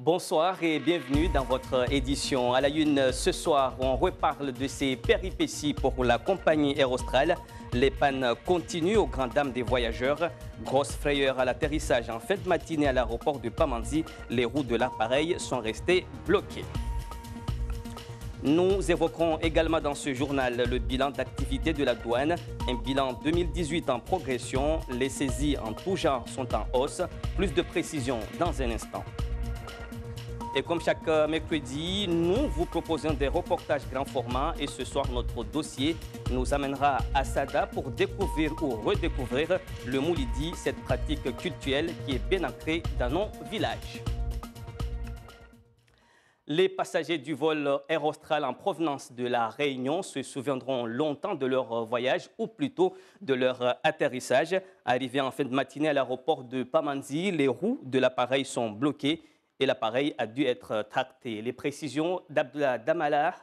Bonsoir et bienvenue dans votre édition. À la une ce soir, on reparle de ces péripéties pour la compagnie Air Austral. Les pannes continuent aux grandes dames des voyageurs. Grosse frayeur à l'atterrissage en fin de matinée à l'aéroport de Pamandzi. Les roues de l'appareil sont restées bloquées. Nous évoquerons également dans ce journal le bilan d'activité de la douane. Un bilan 2018 en progression. Les saisies en tout genre sont en hausse. Plus de précisions dans un instant. Et comme chaque mercredi, nous vous proposons des reportages grand format. Et ce soir, notre dossier nous amènera à Sada pour découvrir ou redécouvrir le moulidi, cette pratique culturelle qui est bien ancrée dans nos villages. Les passagers du vol Air Austral en provenance de la Réunion se souviendront longtemps de leur voyage ou plutôt de leur atterrissage. Arrivés en fin de matinée à l'aéroport de Pamandzi, les roues de l'appareil sont bloquées et l'appareil a dû être tracté. Les précisions d'Abdullah Damalah,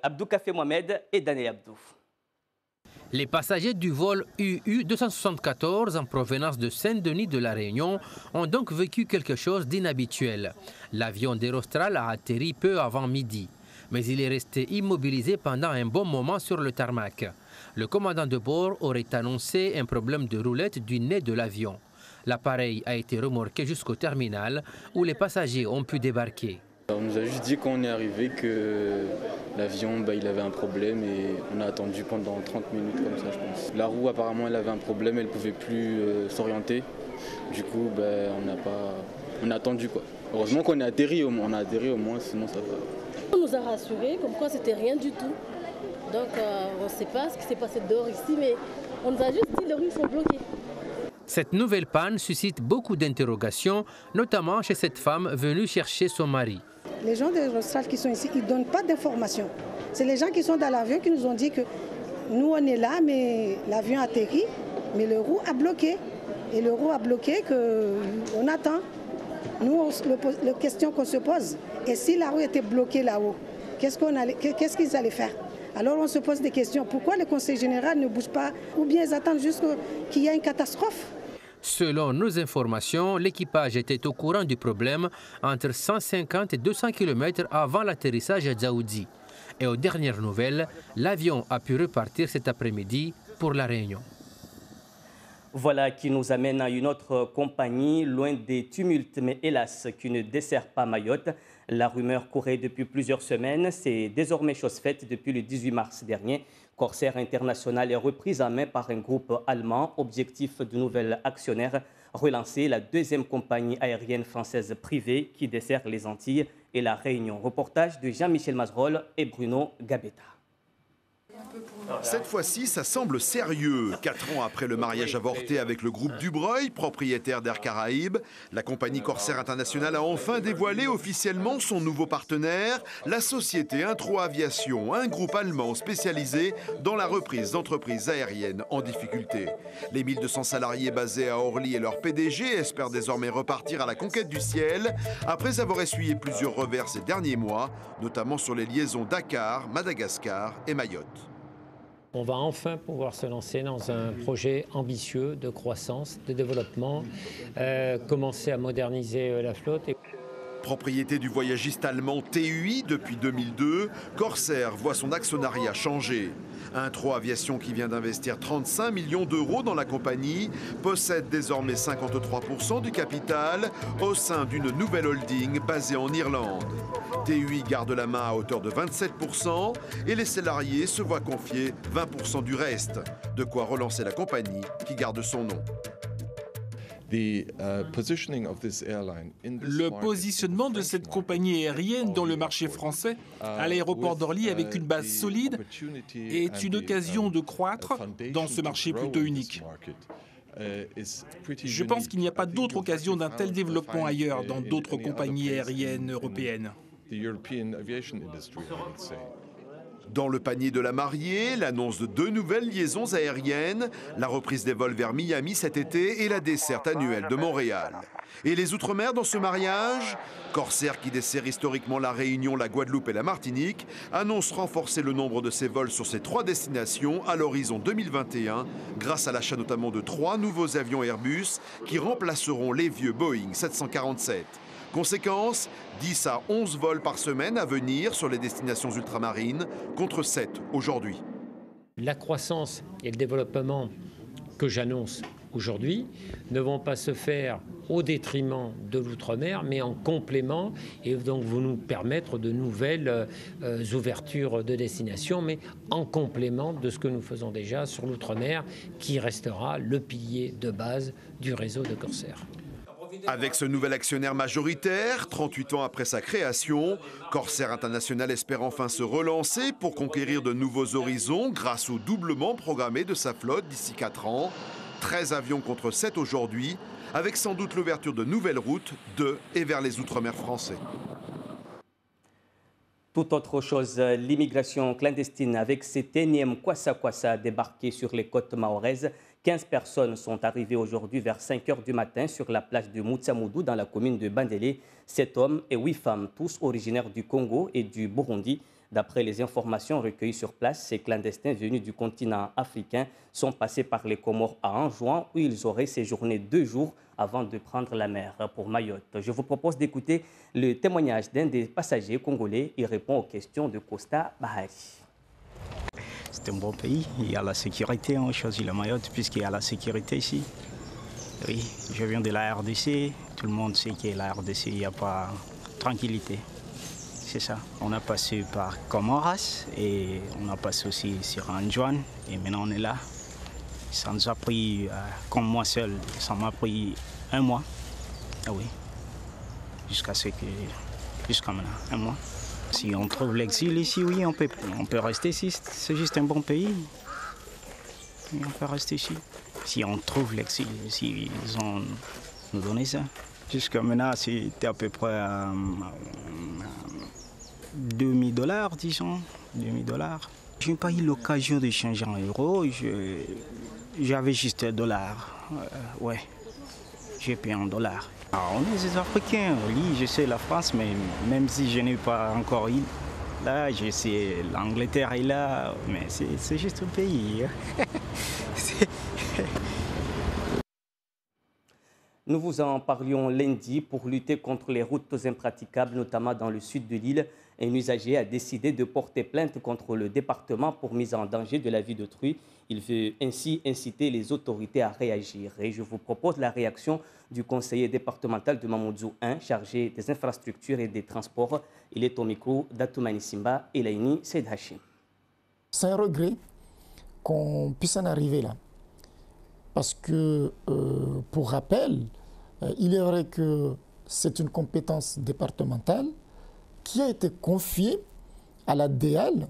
Abdou Kafé Mohamed et Dané Abdou. Les passagers du vol UU 274 en provenance de Saint-Denis de la Réunion ont donc vécu quelque chose d'inhabituel. L'avion d'Air Austral a atterri peu avant midi, mais il est resté immobilisé pendant un bon moment sur le tarmac. Le commandant de bord aurait annoncé un problème de roulette du nez de l'avion. L'appareil a été remorqué jusqu'au terminal où les passagers ont pu débarquer. On nous a juste dit quand on est arrivé que l'avion il avait un problème et on a attendu pendant 30 minutes comme ça je pense. La roue apparemment elle avait un problème, elle ne pouvait plus s'orienter. Du coup on a attendu quoi. Heureusement qu'on est atterri au moins, sinon ça va. On nous a rassurés comme quoi c'était rien du tout. Donc on ne sait pas ce qui s'est passé dehors ici mais on nous a juste dit que les roues sont bloquées. Cette nouvelle panne suscite beaucoup d'interrogations, notamment chez cette femme venue chercher son mari. Les gens d'Air Austral qui sont ici, ils ne donnent pas d'informations. C'est les gens qui sont dans l'avion qui nous ont dit que nous on est là, mais l'avion atterrit, mais le roue a bloqué. Et le roue a bloqué qu'on attend. Nous, la question qu'on se pose, et si la roue était bloquée là-haut, qu'est-ce qu'ils allaient faire? Alors on se pose des questions. Pourquoi le Conseil général ne bouge pas ou bien ils attendent jusqu'à qu'il y ait une catastrophe? Selon nos informations, l'équipage était au courant du problème entre 150 et 200 km avant l'atterrissage à Dzaoudzi. Et aux dernières nouvelles, l'avion a pu repartir cet après-midi pour la Réunion. Voilà qui nous amène à une autre compagnie, loin des tumultes, mais hélas, qui ne dessert pas Mayotte. La rumeur courait depuis plusieurs semaines, c'est désormais chose faite depuis le 18 mars dernier. Corsair International est reprise en main par un groupe allemand. Objectif de nouvel actionnaire, relancer la deuxième compagnie aérienne française privée qui dessert les Antilles et la Réunion. Reportage de Jean-Michel Mazerolles et Bruno Gabetta. Cette fois-ci, ça semble sérieux. 4 ans après le mariage avorté avec le groupe Dubreuil, propriétaire d'Air Caraïbes, la compagnie Corsair International a enfin dévoilé officiellement son nouveau partenaire, la société Intro Aviation, un groupe allemand spécialisé dans la reprise d'entreprises aériennes en difficulté. Les 1200 salariés basés à Orly et leur PDG espèrent désormais repartir à la conquête du ciel après avoir essuyé plusieurs revers ces derniers mois, notamment sur les liaisons Dakar, Madagascar et Mayotte. On va enfin pouvoir se lancer dans un projet ambitieux de croissance, de développement, commencer à moderniser la flotte. Propriété du voyagiste allemand TUI depuis 2002, Corsair voit son actionnariat changer. Intro Aviation, qui vient d'investir 35 millions d'euros dans la compagnie, possède désormais 53% du capital au sein d'une nouvelle holding basée en Irlande. TUI garde la main à hauteur de 27% et les salariés se voient confier 20% du reste. De quoi relancer la compagnie qui garde son nom. Le positionnement de cette compagnie aérienne dans le marché français, à l'aéroport d'Orly avec une base solide, est une occasion de croître dans ce marché plutôt unique. Je pense qu'il n'y a pas d'autre occasion d'un tel développement ailleurs dans d'autres compagnies aériennes européennes. Dans le panier de la mariée, l'annonce de 2 nouvelles liaisons aériennes, la reprise des vols vers Miami cet été et la desserte annuelle de Montréal. Et les Outre-mer dans ce mariage? Corsair, qui dessert historiquement la Réunion, la Guadeloupe et la Martinique, annonce renforcer le nombre de ses vols sur ces 3 destinations à l'horizon 2021, grâce à l'achat notamment de 3 nouveaux avions Airbus qui remplaceront les vieux Boeing 747. Conséquence, 10 à 11 vols par semaine à venir sur les destinations ultramarines, contre 7 aujourd'hui. La croissance et le développement que j'annonce aujourd'hui ne vont pas se faire au détriment de l'outre-mer, mais en complément, et donc vont nous permettre de nouvelles ouvertures de destinations, mais en complément de ce que nous faisons déjà sur l'outre-mer, qui restera le pilier de base du réseau de Corsair. Avec ce nouvel actionnaire majoritaire, 38 ans après sa création, Corsair International espère enfin se relancer pour conquérir de nouveaux horizons grâce au doublement programmé de sa flotte d'ici 4 ans. 13 avions contre 7 aujourd'hui, avec sans doute l'ouverture de nouvelles routes de et vers les outre-mer français. Tout autre chose, l'immigration clandestine avec cet énième kwassa-kwassa débarqué sur les côtes mahoraises. 15 personnes sont arrivées aujourd'hui vers 5 h du matin sur la plage de Moutsamoudou dans la commune de Bandélé. 7 hommes et 8 femmes, tous originaires du Congo et du Burundi. D'après les informations recueillies sur place, ces clandestins venus du continent africain sont passés par les Comores à Anjouan où ils auraient séjourné 2 jours avant de prendre la mer pour Mayotte. Je vous propose d'écouter le témoignage d'un des passagers congolais. Il répond aux questions de Costa Bahari. C'est un bon pays, il y a la sécurité, on choisit la Mayotte puisqu'il y a la sécurité ici. Oui, je viens de la RDC, tout le monde sait qu'il y a la RDC, il n'y a pas de tranquillité. C'est ça. On a passé par Comoras et on a passé aussi sur Anjouan et maintenant on est là. Ça nous a pris, comme moi seul, ça m'a pris 1 mois. Ah oui, jusqu'à maintenant, 1 mois. Si on trouve l'exil ici, oui, on peut rester ici. C'est juste un bon pays. Et on peut rester ici. Si on trouve l'exil, si ils ont nous donné ça. Jusqu'à maintenant, c'était à peu près $2000, disons. $2000. Je n'ai pas eu l'occasion de changer en euros. J'avais juste $. Ouais, j'ai payé en $. Alors, on est des Africains, oui, je sais la France, mais même si je n'ai pas encore eu, là, je sais l'Angleterre est là, mais c'est juste un pays. Nous vous en parlions lundi. Pour lutter contre les routes impraticables, notamment dans le sud de l'île. Un usager a décidé de porter plainte contre le département pour mise en danger de la vie d'autrui. Il veut ainsi inciter les autorités à réagir. Et je vous propose la réaction du conseiller départemental de Mamoudzou 1, chargé des infrastructures et des transports. Il est au micro d'Atoumani Simba et Laini Seyd Hachim. C'est un regret qu'on puisse en arriver là. Parce que, pour rappel, il est vrai que c'est une compétence départementale qui a été confiée à la DL.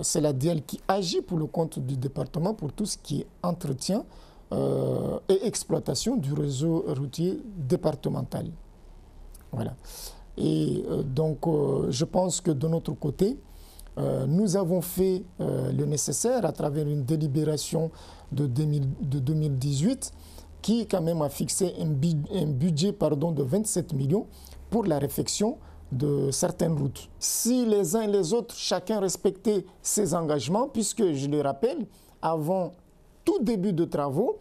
C'est la DL qui agit pour le compte du département pour tout ce qui est entretien et exploitation du réseau routier départemental. Voilà. Et donc, je pense que de notre côté, nous avons fait le nécessaire à travers une délibération de 2018 qui quand même a fixé un budget de 27 millions pour la réfection de certaines routes. Si les uns et les autres, chacun respectait ses engagements, puisque je le rappelle, avant tout début de travaux,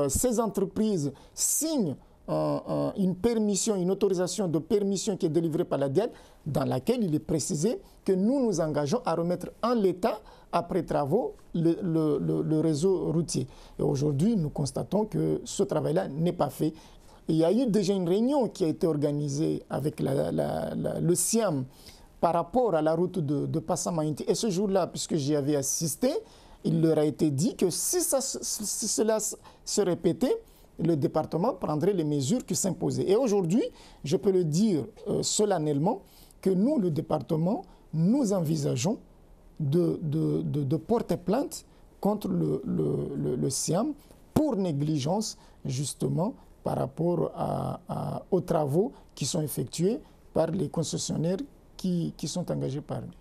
ces entreprises signent une permission, une autorisation de permission qui est délivrée par la DIAD, dans laquelle il est précisé que nous nous engageons à remettre en l'état, après travaux, le réseau routier. Et aujourd'hui, nous constatons que ce travail-là n'est pas fait. Il y a eu déjà une réunion qui a été organisée avec le SIAM par rapport à la route de Passamainti. Et ce jour-là, puisque j'y avais assisté, il leur a été dit que si cela se répétait, le département prendrait les mesures qui s'imposaient. Et aujourd'hui, je peux le dire solennellement, que nous, le département, nous envisageons de porter plainte contre le SIAM pour négligence, justement, par rapport aux travaux qui sont effectués par les concessionnaires qui sont engagés par eux.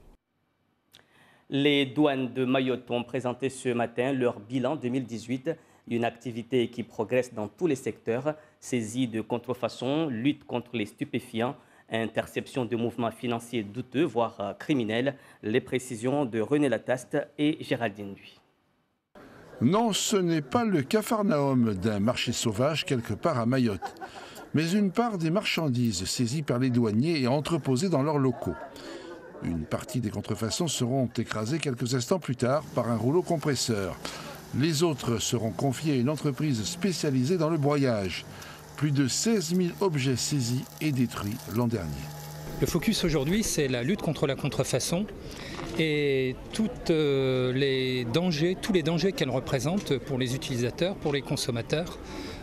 Les douanes de Mayotte ont présenté ce matin leur bilan 2018, une activité qui progresse dans tous les secteurs, saisie de contrefaçon, lutte contre les stupéfiants, interception de mouvements financiers douteux, voire criminels. Les précisions de René Lataste et Géraldine Duy. Non, ce n'est pas le capharnaüm d'un marché sauvage quelque part à Mayotte. mais une part des marchandises saisies par les douaniers et entreposées dans leurs locaux. Une partie des contrefaçons seront écrasées quelques instants plus tard par un rouleau compresseur. Les autres seront confiés à une entreprise spécialisée dans le broyage. Plus de 16 000 objets saisis et détruits l'an dernier. Le focus aujourd'hui, c'est la lutte contre la contrefaçon et tous les dangers qu'elle représente pour les utilisateurs, pour les consommateurs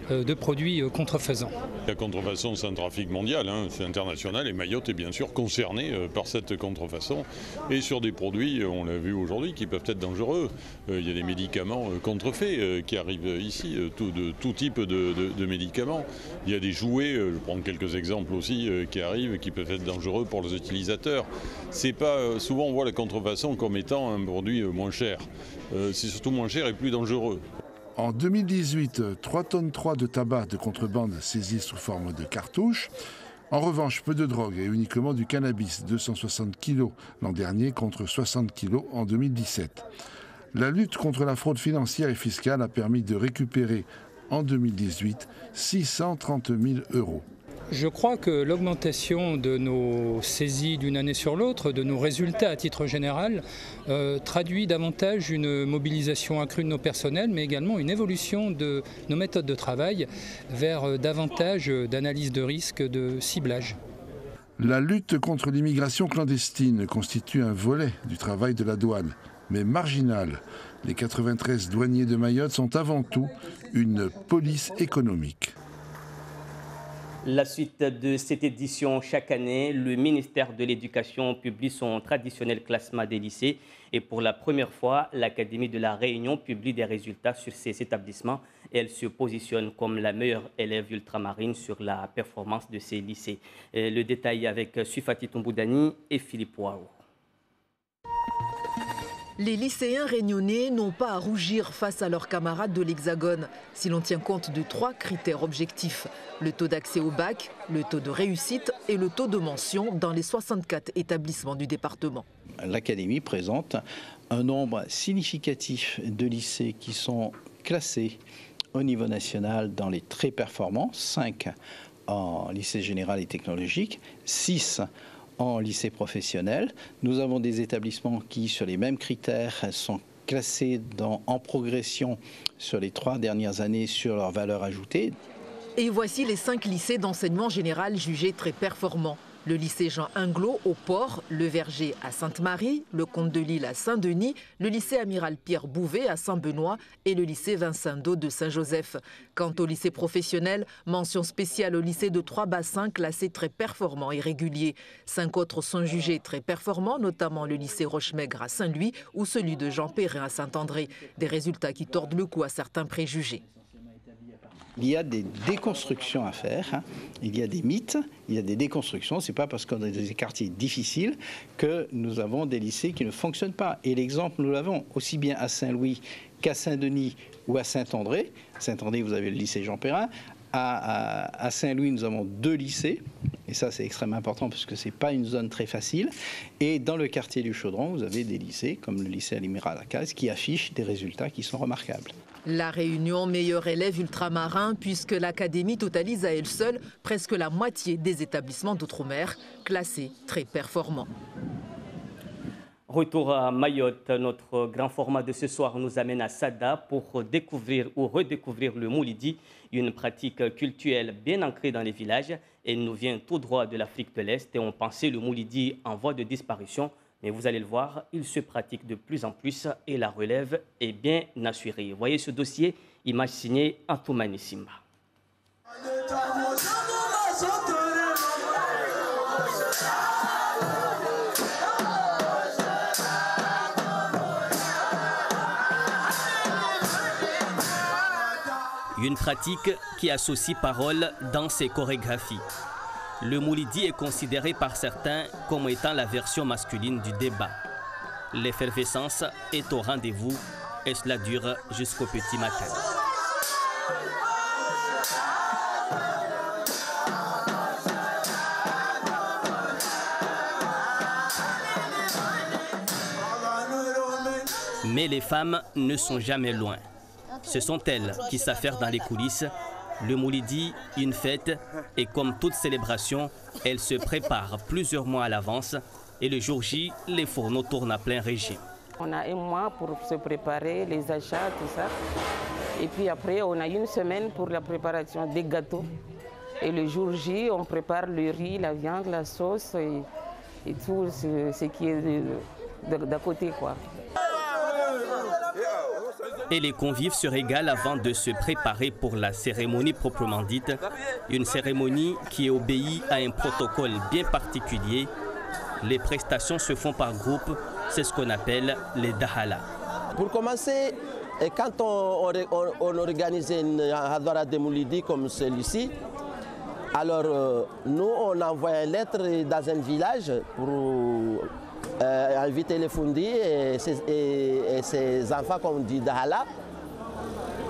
de produits contrefaisants. La contrefaçon, c'est un trafic mondial, c'est international et Mayotte est bien sûr concernée par cette contrefaçon. Et sur des produits, on l'a vu aujourd'hui, qui peuvent être dangereux. Il y a des médicaments contrefaits qui arrivent ici, tout type de médicaments. Il y a des jouets, je prends quelques exemples aussi, qui arrivent, qui peuvent être dangereux pour les utilisateurs. C'est pas, souvent on voit la contrefaçon comme étant un produit moins cher. C'est surtout moins cher et plus dangereux. En 2018, 3,3 tonnes de tabac de contrebande saisies sous forme de cartouches. En revanche, peu de drogue et uniquement du cannabis, 260 kilos l'an dernier contre 60 kilos en 2017. La lutte contre la fraude financière et fiscale a permis de récupérer en 2018 630 000 €. Je crois que l'augmentation de nos saisies d'une année sur l'autre, de nos résultats à titre général, traduit davantage une mobilisation accrue de nos personnels, mais également une évolution de nos méthodes de travail vers davantage d'analyse de risque, de ciblage. La lutte contre l'immigration clandestine constitue un volet du travail de la douane, mais marginal. Les 93 douaniers de Mayotte sont avant tout une police économique. La suite de cette édition, chaque année, le ministère de l'Éducation publie son traditionnel classement des lycées. Et pour la première fois, l'Académie de la Réunion publie des résultats sur ces établissements. Et elle se positionne comme la meilleure élève ultramarine sur la performance de ces lycées. Et le détail avec Sufati Toumboudani et Philippe Ouaou. Les lycéens réunionnais n'ont pas à rougir face à leurs camarades de l'Hexagone, si l'on tient compte de 3 critères objectifs. Le taux d'accès au bac, le taux de réussite et le taux de mention dans les 64 établissements du département. L'Académie présente un nombre significatif de lycées qui sont classés au niveau national dans les très performants, 5 en lycée général et technologique, 6 en lycée professionnel. Nous avons des établissements qui, sur les mêmes critères, sont classés en progression sur les 3 dernières années sur leur valeur ajoutée. Et voici les 5 lycées d'enseignement général jugés très performants. Le lycée Jean Inglo au Port, le Verger à Sainte-Marie, le Comte de Lille à Saint-Denis, le lycée Amiral Pierre Bouvet à Saint-Benoît et le lycée Vincent d'O de Saint-Joseph. Quant au lycée professionnel, mention spéciale au lycée de Trois-Bassins classé très performant et régulier. 5 autres sont jugés très performants, notamment le lycée Rochemaigre à Saint-Louis ou celui de Jean Perrin à Saint-André. Des résultats qui tordent le cou à certains préjugés. Il y a des déconstructions à faire, il y a des mythes, il y a des déconstructions. Ce n'est pas parce qu'on a des quartiers difficiles que nous avons des lycées qui ne fonctionnent pas. Et l'exemple, nous l'avons aussi bien à Saint-Louis qu'à Saint-Denis ou à Saint-André. À Saint-André, vous avez le lycée Jean Perrin. À Saint-Louis, nous avons 2 lycées. Et ça, c'est extrêmement important parce que ce n'est pas une zone très facile. Et dans le quartier du Chaudron, vous avez des lycées, comme le lycée Alimiral Lacaze, qui affichent des résultats qui sont remarquables. La Réunion, meilleur élève ultramarin, puisque l'Académie totalise à elle seule presque la moitié des établissements d'outre-mer, classés très performants. Retour à Mayotte, notre grand format de ce soir nous amène à Sada pour découvrir ou redécouvrir le moulidi, une pratique culturelle bien ancrée dans les villages. Elle nous vient tout droit de l'Afrique de l'Est et on pensait le moulidi en voie de disparition. Mais vous allez le voir, il se pratique de plus en plus et la relève est bien assurée. Voyez ce dossier, image signée Antoumani Simba. Une pratique qui associe paroles, danse et chorégraphie. Le moulidi est considéré par certains comme étant la version masculine du débat. L'effervescence est au rendez-vous et cela dure jusqu'au petit matin. Mais les femmes ne sont jamais loin. Ce sont elles qui s'affairent dans les coulisses Le Moulidi, une fête, et comme toute célébration, elle se prépare plusieurs mois à l'avance et le jour J, les fourneaux tournent à plein régime. On a un mois pour se préparer, les achats, tout ça. Et puis après, on a une semaine pour la préparation des gâteaux. Et le jour J, on prépare le riz, la viande, la sauce et tout ce qui est d'à côté, quoi. Et les convives se régalent avant de se préparer pour la cérémonie proprement dite. Une cérémonie qui obéit à un protocole bien particulier. Les prestations se font par groupe, c'est ce qu'on appelle les dahala. Pour commencer, quand on organise une Hadara de Moulidi comme celui-ci, alors nous on envoie une lettre dans un village pour inviter les Fundi et ses enfants, comme on dit, Dahala.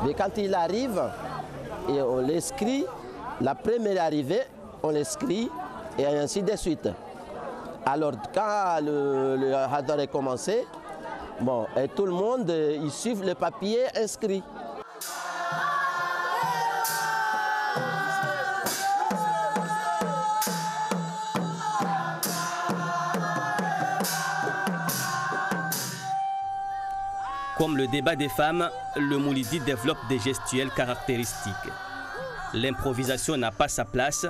Mais quand il arrive, et on l'inscrit, la première arrivée, on l'inscrit et ainsi de suite. Alors quand le Hadar est commencé, bon, et tout le monde, ils suivent le papier inscrit. Comme le débat des femmes, le Moulidi développe des gestuels caractéristiques. L'improvisation n'a pas sa place.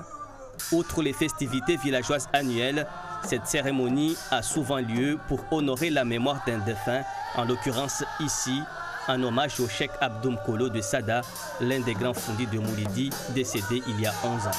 Outre les festivités villageoises annuelles, cette cérémonie a souvent lieu pour honorer la mémoire d'un défunt, en l'occurrence ici, en hommage au Cheikh Abdoum Kolo de Sada, l'un des grands Fundis de Moulidi, décédé il y a 11 ans.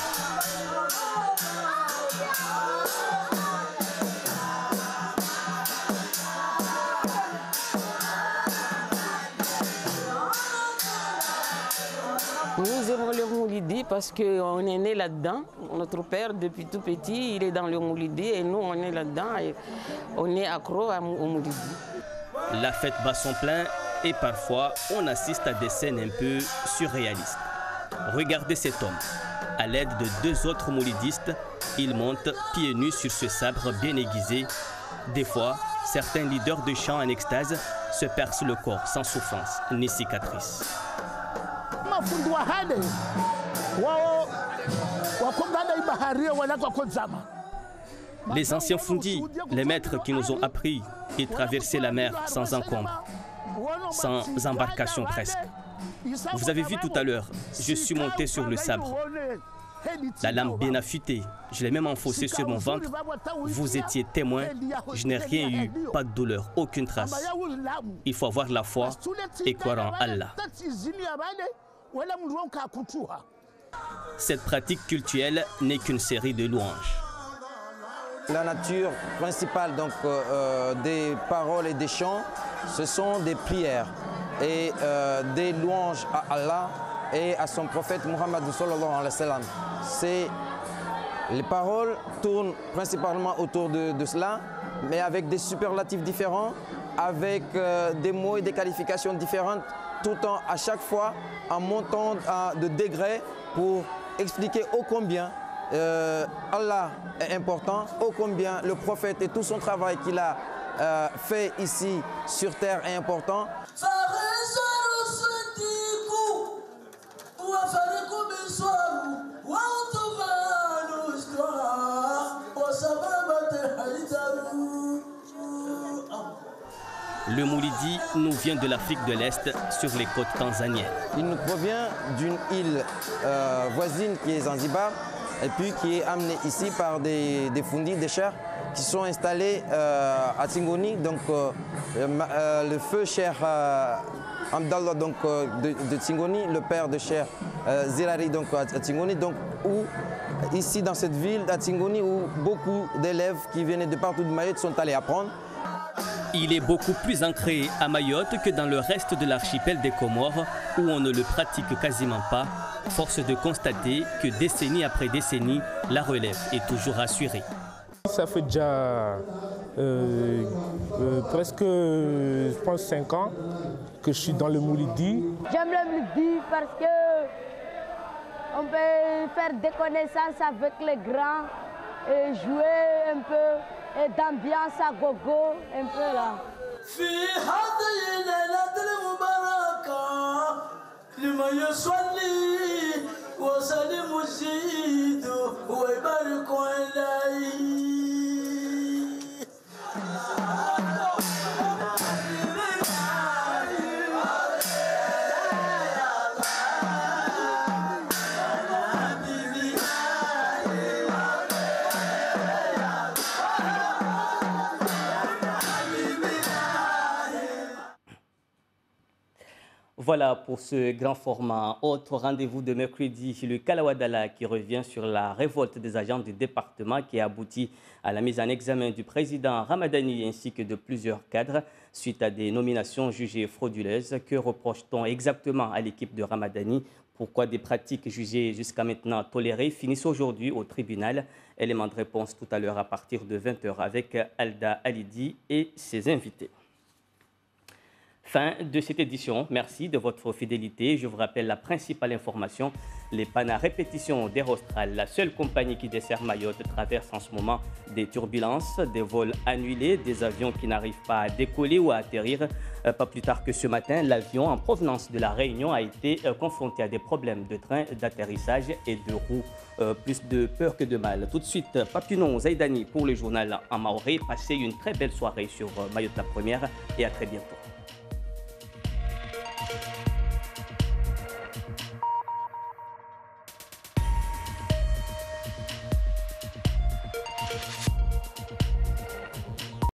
Nous aimons le Moulidi parce qu'on est né là-dedans. Notre père, depuis tout petit, il est dans le Moulidi et nous, on est là-dedans et on est accro au Moulidi. La fête bat son plein et parfois, on assiste à des scènes un peu surréalistes. Regardez cet homme. À l'aide de deux autres moulidistes, il monte pieds nus sur ce sabre bien aiguisé. Des fois, certains leaders de chant en extase se percent le corps sans souffrance ni cicatrice. Les anciens Fundis, les maîtres qui nous ont appris à traverser la mer sans encombre, sans embarcation presque. Vous avez vu tout à l'heure, je suis monté sur le sabre. La lame bien affûtée, je l'ai même enfoncée sur mon ventre. Vous étiez témoin, je n'ai rien eu, pas de douleur, aucune trace. Il faut avoir la foi et croire en Allah. Cette pratique cultuelle n'est qu'une série de louanges. La nature principale donc, des paroles et des chants, ce sont des prières et des louanges à Allah et à son prophète Muhammad sallallahu alayhi wa sallam. Les paroles tournent principalement autour de cela, mais avec des superlatifs différents, avec des mots et des qualifications différentes, tout en à chaque fois en montant de degrés pour expliquer ô combien Allah est important, ô combien le prophète et tout son travail qu'il a fait ici sur terre est important. Le Moulidi nous vient de l'Afrique de l'Est sur les côtes tanzaniennes. Il nous provient d'une île voisine qui est Zanzibar et puis qui est amenée ici par des Fundis, des chers qui sont installés à Tingoni. Donc le feu cher Abdallah donc, de Tingoni, le père de cher Zirari donc, à Tingoni, donc, où, ici dans cette ville à Tingoni où beaucoup d'élèves qui venaient de partout de Mayotte sont allés apprendre. Il est beaucoup plus ancré à Mayotte que dans le reste de l'archipel des Comores où on ne le pratique quasiment pas. Force de constater que décennie après décennie, la relève est toujours assurée. Ça fait déjà presque, je pense, 5 ans que je suis dans le Moulidi. J'aime le Moulidi parce que on peut faire des connaissances avec les grands et jouer un peu et d'ambiance à gogo, un peu là. Voilà pour ce grand format. Autre rendez-vous de mercredi, le Kalawadala qui revient sur la révolte des agents du département qui a abouti à la mise en examen du président Ramadani ainsi que de plusieurs cadres suite à des nominations jugées frauduleuses. Que reproche-t-on exactement à l'équipe de Ramadani? Pourquoi des pratiques jugées jusqu'à maintenant tolérées finissent aujourd'hui au tribunal? Élément de réponse tout à l'heure à partir de 20h avec Alda Alidi et ses invités. Fin de cette édition. Merci de votre fidélité. Je vous rappelle la principale information. Les pannes à répétition d'Aerostral, la seule compagnie qui dessert Mayotte, traverse en ce moment des turbulences, des vols annulés, des avions qui n'arrivent pas à décoller ou à atterrir. Pas plus tard que ce matin, l'avion en provenance de la Réunion a été confronté à des problèmes de train d'atterrissage et de roues. Plus de peur que de mal. Tout de suite, Papinon Zaidani pour le journal en maoré. Passez une très belle soirée sur Mayotte la Première et à très bientôt.